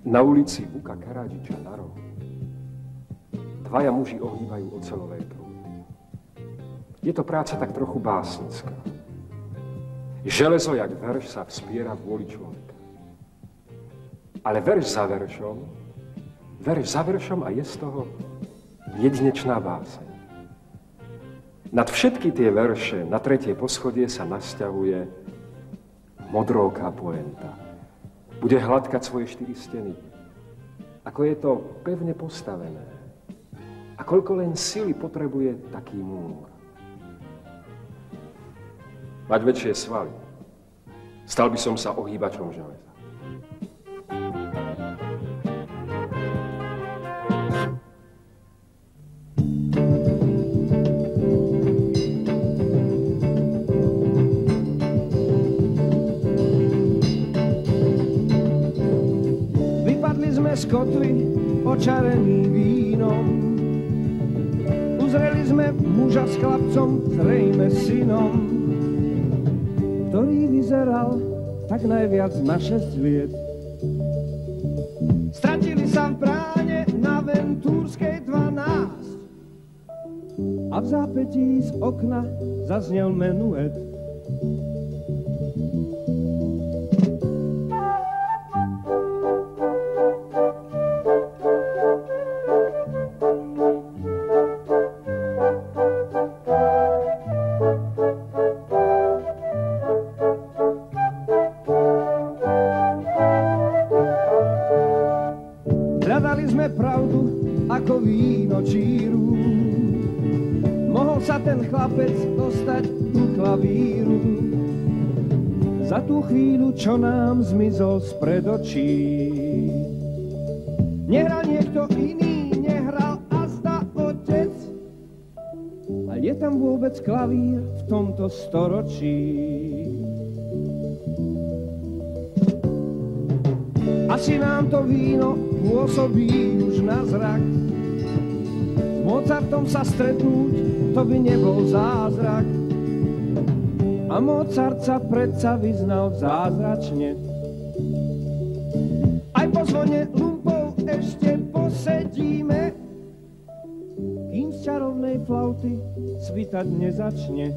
Na ulici Vuka Karadžiča na rohu dvaja muži ohýbajú oceľové prúdy. Je to práca tak trochu básnická. Železo jak verš sa vspiera vôli človeka. Ale verš za veršom a je z toho jedinečná báseň. Nad všetky tie verše na tretie poschodie sa nasťahuje modróká poenta. Bude hladkať svoje 4 steny. Ako je to pevne postavené. A koľko len sily potrebuje taký múr. Mať väčšie svaly. Stal by som sa ohýbačom železa. Z kotvy očarený vínom. Uzreli sme muža s chlapcom, zrejme synom, ktorý vyzeral tak najviac na 6 liet. Stratili sa v bráne na Ventúrskej 12 a v zápätí z okna zaznel menuet. Hľadali sme pravdu ako víno číru. Mohol sa ten chlapec dostať ku klavíru. Za tú chvíľu, čo nám zmizol spred očí. Nehral niekto iný, nehral azda otec. A je tam vôbec klavír v tomto storočí? Asi nám to víno pôsobí už na zrak. S Mozartom sa stretnúť, to by nebol zázrak. A Mozart sa predsa vyznal zázračne. Aj po zvone lumpov ešte posedíme, kým z čarovnej flauty svitať nezačne.